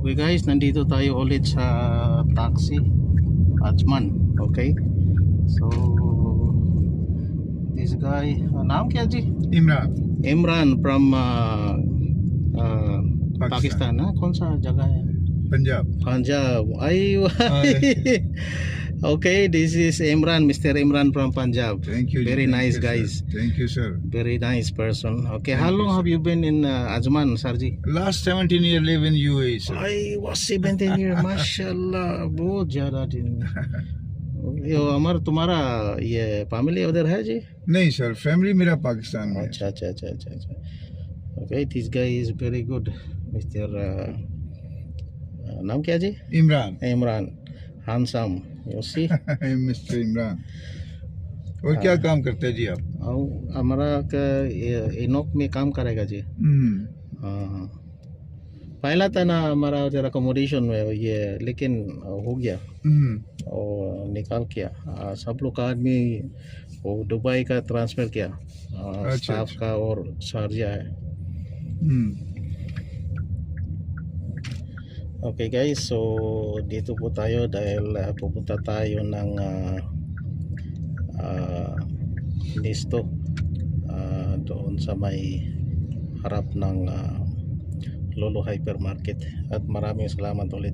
Okay guys, nandito tayo ulit sa taxi Ajman. Okay, so this guy, नाम क्या जी? Imran from Pakistan. हाँ, कौन सा जगह है? Punjab. Okay, this is Imran, Mr. Imran from Punjab. Thank you. Very Thank nice you, guys. Sir. Thank you, sir. Very nice person. Okay, Thank how you, long sir. have you been in Ajman, Sarji? Last 17 years live in UAE, sir. I was 17 years. माशाल्लाह, बहुत ज़्यादा दिन. यो हमारा तुम्हारा ये family उधर है जी? नहीं सर, फैमिली मेरा पाकिस्तान में है. अच्छा. Okay, this guy is very good, Mr. नाम क्या जी? Imran. Handsome. You see? Mister Imran. और क्या काम करते हैं जी आप? हमारा इनोक में काम करेगा जी. हाँ, पहला था ना हमारा उधर अकोमोडेशन में ये, लेकिन हो गया और निकाल किया. सब लोग का आदमी वो दुबई का ट्रांसफ़र किया, स्टाफ का, और शारजा है. Okay guys, so dito po tayo dahil pupunta tayo ng Listo, doon sa may harap ng Lolo Hypermarket. At maraming salamat ulit.